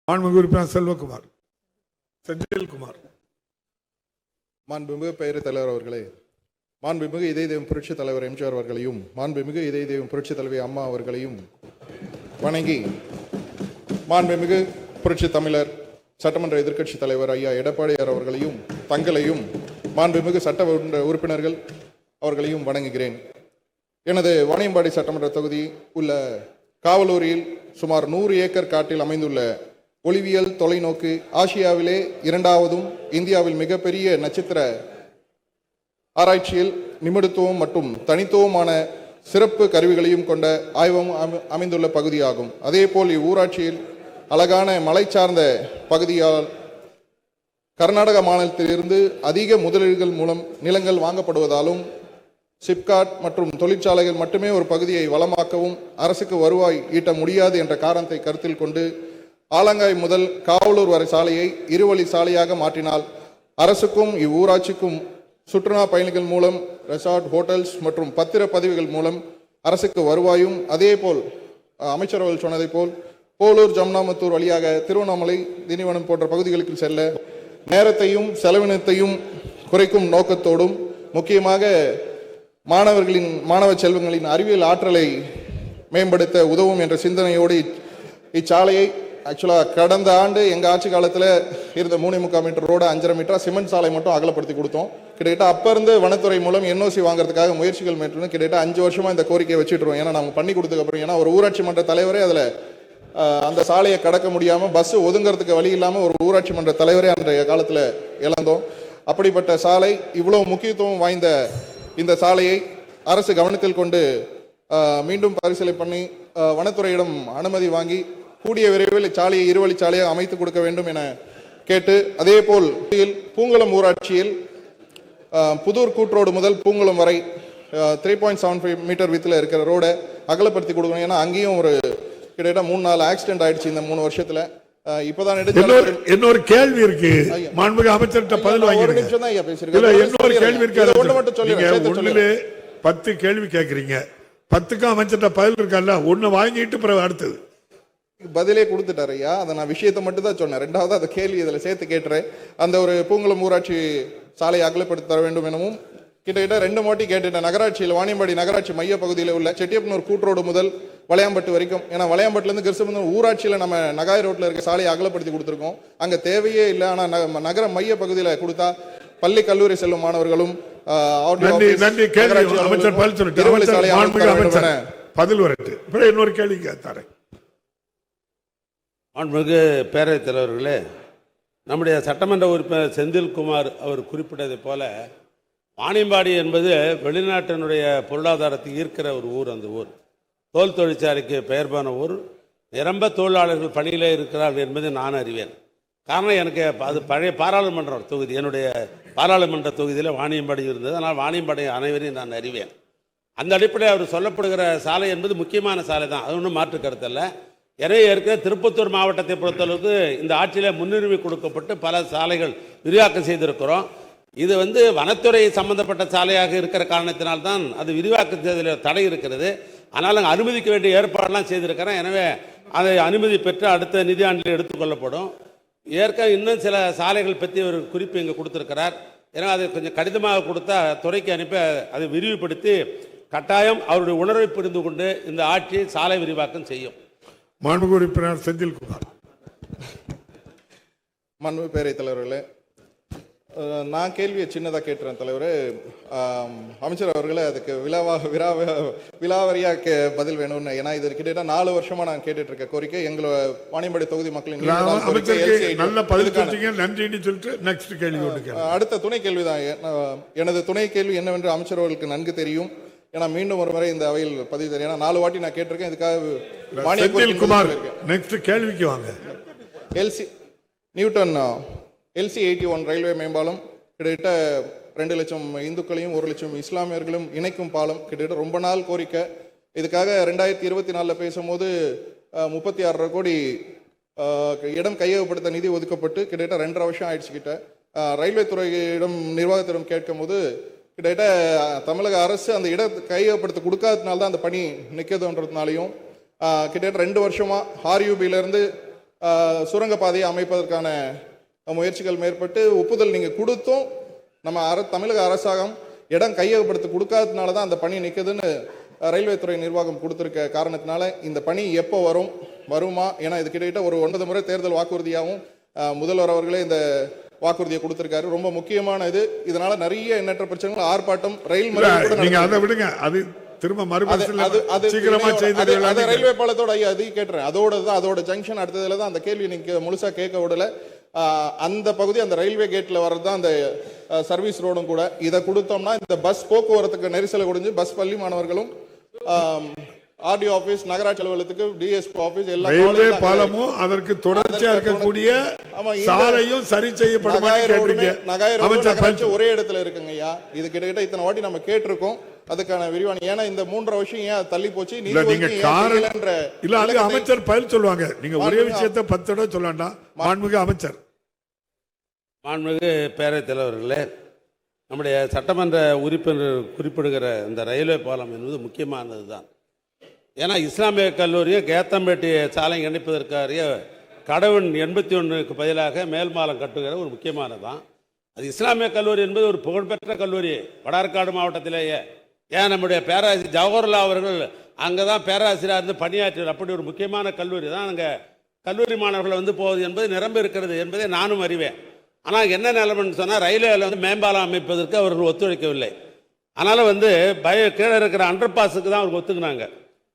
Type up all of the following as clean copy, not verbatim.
மாண்புமிகு உறுப்பினர் செல்வகுமார் செந்தில்குமார். மாண்புமிகு பேரவைத் தலைவர் அவர்களே, மாண்புமிகு இதய தெய்வம் புரட்சி தலைவர் எம்ஜிஆர் அவர்களையும் மாண்புமிகு இதய தெய்வம் புரட்சி தலைவி அம்மா அவர்களையும் வணங்கி, மாண்புமிகு புரட்சி தமிழர் சட்டமன்ற எதிர்க்கட்சி தலைவர் ஐயா எடப்பாடியார் அவர்களையும் தங்களையும் மாண்புமிகு சட்ட உறுப்பினர்கள் அவர்களையும் வணங்குகிறேன். எனது வாணியம்பாடி சட்டமன்ற தொகுதி உள்ள காவலூரில் சுமார் 100 ஏக்கர் காட்டில் அமைந்துள்ள ஒளிவியல் தொலைநோக்கு ஆசியாவிலே 2வதும் இந்தியாவில் மிகப்பெரிய நட்சத்திர ஆராய்ச்சியில் நிபுணத்துவம் மற்றும் தனித்துவமான சிறப்பு கருவிகளையும் கொண்ட ஆய்வகம் அமைந்துள்ள பகுதியாகும். அதேபோல் இவ்வூராட்சியில் அழகான மலை சார்ந்த பகுதியால் கர்நாடக மாநிலத்திலிருந்து அதிக முதலீடுகள் மூலம் நிலங்கள் வாங்கப்படுவதாலும் சிப்காட் மற்றும் தொழிற்சாலைகள் மட்டுமே ஒரு பகுதியை வளமாக்கவும் அரசுக்கு வருவாய் ஈட்ட முடியாது என்ற காரணத்தை கருத்தில் கொண்டு ஆலங்காய் முதல் காவலூர் வரை சாலையை இருவழி சாலையாக மாற்றினால் அரசுக்கும் இவ்வூராட்சிக்கும் சுற்றுலா பயணிகள் மூலம் ரெசார்ட், ஹோட்டல்ஸ் மற்றும் பத்திரப்பதிவுகள் மூலம் அரசுக்கு வருவாயும், அதேபோல் அமைச்சர் அவர்கள் சொன்னதை போல் போலூர், ஜம்னாமத்தூர் வழியாக திருவண்ணாமலை, திண்டிவனம் போன்ற பகுதிகளுக்கு செல்ல நேரத்தையும் செலவினத்தையும் குறைக்கும் நோக்கத்தோடும், முக்கியமாக மாணவ செல்வங்களின் அறிவியல் ஆற்றலை மேம்படுத்த உதவும் என்ற சிந்தனையோடு இச்சாலையை ஆக்சுவலாக கடந்த ஆண்டு எங்கள் ஆட்சி காலத்தில் இருந்த 3.25 மீட்டர் ரோடு 5.5 மீட்டர் சிமெண்ட் சாலை மட்டும் அகலப்படுத்தி கொடுத்தோம். கிட்டத்தட்ட அப்போ இருந்து வனத்துறை மூலம் NOC வாங்குறதுக்காக முயற்சிகள் மேற்கொண்டு கிட்டத்தட்ட 5 வருஷமாக இந்த கோரிக்கையை வச்சுட்டுருவோம். ஏன்னா நாங்கள் பண்ணி கொடுத்ததுக்கப்புறம், ஏன்னா ஒரு ஊராட்சி மன்ற தலைவரே அதில் அந்த சாலையை கடக்க முடியாமல் பஸ் ஒதுங்கிறதுக்கு வழி இல்லாமல் ஒரு ஊராட்சி மன்ற தலைவரே அன்றைய காலத்தில் இழந்தோம். அப்படிப்பட்ட சாலை, இவ்வளோ முக்கியத்துவம் வாய்ந்த இந்த சாலையை அரசு கவனத்தில் கொண்டு மீண்டும் பரிசீலனை பண்ணி வனத்துறையிடம் அனுமதி வாங்கி கூடிய விரைவில் சாலையை இருவழி சாலையாக அமைத்து கொடுக்க வேண்டும் என கேட்டு, அதேபோல் பூங்குளம் ஊராட்சியில் புதூர் கூட்ரோடு முதல் பூங்குளம் வரை 3.75 மீட்டர் வித்தில் இருக்கிற ரோடை அகலப்படுத்தி கொடுக்கணும். ஏன்னா அங்கேயும் ஒரு கிட்டத்தட்ட 3-4 ஆக்சிடென்ட் ஆயிடுச்சு இந்த 3 வருஷத்துல. இப்பதான் இன்னொரு கேள்வி இருக்கு, மாண்புமிகு அமைச்சர்கிட்ட பதில் வாங்கி. ஒரு நிமிஷம் தான் ஐயா பேசிருக்கேன். இன்னொரு கேள்வி இருக்கு, ஒன்று மட்டும் சொல்லுங்க. 10 கேள்வி கேட்கறீங்க, 10க்கும் அமைச்சர்கிட்ட பதில் இருக்கா? ஒன்னு வாங்கிட்டு பிறகு அடுத்தது பதிலே கொடுத்துட்டாரு ஐயா. அதை நான் விஷயத்தை மட்டும் தான் சொன்னேன். 2வது அந்த கேள்வி இதில் சேர்த்து கேட்டுறேன். அந்த ஒரு பூங்குளம் ஊராட்சி சாலை அகலப்படுத்தி தர வேண்டும் எனவும் கிட்டத்தட்ட 2 வாட்டி கேட்டுட்டேன். நகராட்சியில் வாணியம்பாடி நகராட்சி மைய பகுதியில் உள்ள செட்டியப்பனூர் கூட்ரோடு முதல் வளையாம்பட்டு வரைக்கும், ஏன்னா வளையாம்பட்டுலேருந்து கிருஷ்ணபுரம் ஊராட்சியில் நம்ம நகாய் ரோட்டில் இருக்க சாலையை அகலப்படுத்தி கொடுத்துருக்கோம். அங்கே தேவையே இல்லை. ஆனால் நகர மைய பகுதியில் கொடுத்தா பள்ளி கல்லூரி செல்லும் மாணவர்களும் பதில் வரட்டு. இன்னொரு கேள்வி கேட்டாரேன். மாண்புமிகு பேரவைத் தலைவர்களே, நம்முடைய சட்டமன்ற உறுப்பினர் செந்தில்குமார் அவர் குறிப்பிட்டதை போல வாணியம்பாடி என்பது வெளிநாட்டினுடைய பொருளாதாரத்தை ஈர்க்கிற ஒரு ஊர். அந்த ஊர் தோல் தொழிற்சாலைக்கு பெயர் போன ஊர். நிரம்ப தொழிலாளர்கள் பணியில் இருக்கிறார்கள் என்பதை நான் அறிவேன். காரணம், எனக்கு அது பழைய பாராளுமன்ற தொகுதி. என்னுடைய பாராளுமன்ற தொகுதியில் வாணியம்பாடி இருந்தது. அதனால் வாணியம்பாடி அனைவரையும் நான் அறிவேன். அந்த அடிப்படையில் அவர் சொல்லப்படுகிற சாலை என்பது முக்கியமான சாலை தான், அது ஒன்றும் மாற்று கருத்தல்ல. எனவே ஏற்கனவே திருப்பத்தூர் மாவட்டத்தை பொறுத்தளவுக்கு இந்த ஆட்சியில் முன்னுரிமை கொடுக்கப்பட்டு பல சாலைகள் விரிவாக்கம் செய்திருக்கிறோம். இது வனத்துறை சம்பந்தப்பட்ட சாலையாக இருக்கிற காரணத்தினால்தான் அது விரிவாக்கம் செய்வதில் தடை இருக்கிறது. ஆனால் அங்கே அனுமதிக்க வேண்டிய ஏற்பாடெல்லாம் செய்திருக்கிறேன். எனவே அதை அனுமதி பெற்று அடுத்த நிதியாண்டில் எடுத்துக்கொள்ளப்படும். ஏற்கனவே இன்னும் சில சாலைகள் பற்றி ஒரு குறிப்பு இங்கே கொடுத்துருக்கிறார். ஏன்னா அதை கொஞ்சம் கடிதமாக கொடுத்தா துறைக்கு அனுப்பி அதை விரிவுபடுத்தி கட்டாயம் அவருடைய உணர்வை புரிந்து கொண்டு இந்த ஆட்சி சாலை விரிவாக்கம் செய்யும். மாண்புமிகு உறுப்பினர் செந்தில்குமார். மாண்புமிகு பேரவைத் தலைவர்களே, நான் கேள்வியை சின்னதாக கேட்டுறேன் தலைவரே. அமைச்சர் அவர்களே அதுக்கு விலாவரியாக பதில் வேணும்னு. ஏன்னா இது கிட்டத்தட்ட 4 வருஷமா நான் கேட்டுட்டு இருக்க கோரிக்கை. எங்களோட வாணியம்பாடி தொகுதி மக்களின் அடுத்த துணை கேள்விதான். எனது துணை கேள்வி என்னவென்று அமைச்சர் அவர்களுக்கு நன்கு தெரியும். ஏன்னா மீண்டும் ஒரு முறை இந்த அவையில் பதிவு தெரியும். ஏன்னா 4 வாட்டி நான் கேட்டிருக்கேன். இதுக்காக கேள்விக்கு வாங்க. நியூட்டன் LC 81 ரயில்வே மேம்பாலம் கிட்டத்தட்ட 2 லட்சம் இந்துக்களையும் 1 லட்சம் இஸ்லாமியர்களும் இணைக்கும் பாலம். கிட்டத்தட்ட ரொம்ப நாள் கோரிக்கை. இதுக்காக 2024 பேசும்போது 36 கோடி இடம் கையகப்படுத்த நிதி ஒதுக்கப்பட்டு கிட்டத்தட்ட 2.5 வருஷம் ஆயிடுச்சு கிட்ட. ரயில்வே துறையிடம் நிர்வாகத்திடம் கேட்கும் போது கிட்டத்தட்ட தமிழக அரசு அந்த இடத்தை கையகப்படுத்த கொடுக்காததுனால தான் அந்த பணி நிற்கிறதுன்றதுனாலையும் கிட்டத்தட்ட 2 வருஷமா RUBலேருந்து சுரங்கப்பாதையை அமைப்பதற்கான முயற்சிகள் மேற்பட்டு ஒப்புதல் நீங்கள் கொடுத்தும் நம்ம தமிழக அரசாங்கம் இடம் கையகப்படுத்தி கொடுக்காததுனால தான் அந்த பணி நிற்குதுன்னு ரயில்வே துறை நிர்வாகம் கொடுத்துருக்க காரணத்தினால இந்த பணி எப்போ வருமா? ஏன்னா இது கிட்டத்தட்ட ஒரு 9 முறை தேர்தல் வாக்குறுதியாகவும் முதல்வர் அவர்களே இந்த வாக்குறுதியை கொடுத்திருக்காரு. ரொம்ப முக்கியமான இதனால நிறைய எண்ணற்ற பிரச்சனைகள், ஆர்ப்பாட்டம், ரயில் நீங்க அதை விடுங்க, அது திரும்ப ரயில்வே பாலத்தோட ஐயா அதையும் கேட்டுறேன். அதோட ஜங்ஷன் அடுத்ததுல தான் அந்த கேள்வி நீங்க முழுசா கேட்க விடல. அந்த பகுதி அந்த ரயில்வே கேட்ல வர்றதுதான் அந்த சர்வீஸ் ரோடும் கூட. இதை கொடுத்தோம்னா இந்த பஸ் போக்குவரத்துக்கு நெரிசலை குறைஞ்சு பஸ் பள்ளி மாணவர்களும் ஆர்டிஓ ஆபீஸ், நகராட்சி அலுவலகத்துக்கு, டிஎஸ்பி ஆபீஸ் எல்லாம் ரயில்வே பாலமும் அதற்கு தொடர்ச்சியா இருக்கக்கூடிய சாலையும் சரி செய்யப்படும். ஒரே இடத்துல இருக்குங்க ஐயா. இது கிட்டத்தட்ட இத்தனை வாட்டி நம்ம கேட்டிருக்கோம். அதுக்கான விரிவான ஏன்னா இந்த 3 வருஷம் ஏன் தள்ளி போச்சு? அமைச்சர் பதில் சொல்லுவாங்க. நீங்க ஒரே விஷயத்தை 10 தடவை சொல்ல வேண்டாம். மாண்புமிகு அமைச்சர். மாண்புமிகு பேரவைத் தலைவர்களே, நம்முடைய சட்டமன்ற உறுப்பினர் குறிப்பிடுகிற இந்த ரயில்வே பாலம் என்பது முக்கியமானது தான். ஏன்னா இஸ்லாமிய கல்லூரியை கேத்தம்பேட்டி சாலை இணைப்பதற்காக கடவுன் 81க்கு பதிலாக மேல்மாலம் கட்டுகிற ஒரு முக்கியமானதான். அது இஸ்லாமிய கல்லூரி என்பது ஒரு புகழ்பெற்ற கல்லூரி வடார்காடு மாவட்டத்திலேயே. ஏன் நம்முடைய பேராசிரியர் ஜவஹர்லால் அவர்கள் அங்கே தான் பேராசிரியராக இருந்து பணியாற்றினார். அப்படி ஒரு முக்கியமான கல்லூரி தான். அங்கே கல்லூரி மாணவர்கள் போவது என்பது நிரம்ப இருக்கிறது என்பதை நானும் அறிவேன். ஆனால் என்ன நிலைமைன்னு சொன்னால் ரயில்வேல மேம்பாலம் அமைப்பதற்கு அவர்கள் ஒத்துழைக்கவில்லை. அதனால் கீழே இருக்கிற அண்டர் பாஸுக்கு தான் அவருக்கு ஒத்துக்கினாங்க.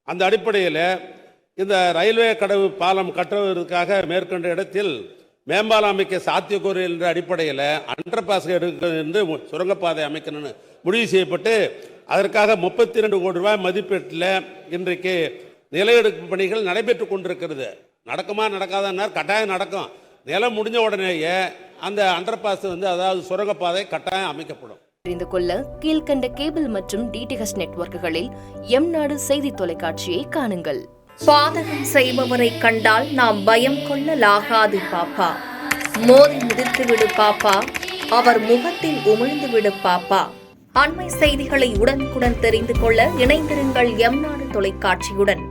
அந்த அடிப்படையில் இந்த ரயில்வே கடவு பாலம் கட்டுவதற்காக மேற்கொண்ட இடத்தில் மேம்பாலம் அமைக்க சாத்தியக்கூறு என்ற அடிப்படையில் அண்டர் பாஸ் என்று சுரங்கப்பாதை அமைக்கணும்னு முடிவு செய்யப்பட்டு அதற்காக 32 கோடி ரூபாய் மதிப்பீட்டில் இன்றைக்கு நிலையெடுப்பு பணிகள் நடைபெற்று கொண்டிருக்கிறது. நடக்குமா நடக்காதன்னா கட்டாயம் நடக்கும். நிலம் முடிஞ்ச உடனேயே அந்த அண்டர் பாஸ் அதாவது சுரங்கப்பாதை கட்டாயம் அமைக்கப்படும். தெரிந்து கொள்ள கீழ்கண்ட கேபிள் மற்றும் டிடிஹெச் நெட்வொர்க்குகளில் எம்நாடு செய்தி தொலைக்காட்சியை காணுங்கள். பாதகம் செய்பவரை கண்டால் நாம் பயம் கொள்ளலாகாது பாப்பா. மோதி மிதித்து விடு பாப்பா, அவர் முகத்தில் உமிழ்ந்து விடு பாப்பா. அண்மை செய்திகளை உடனுக்குடன் தெரிந்து கொள்ள இணைந்திருங்கள் எம்நாடு தொலைக்காட்சியுடன்.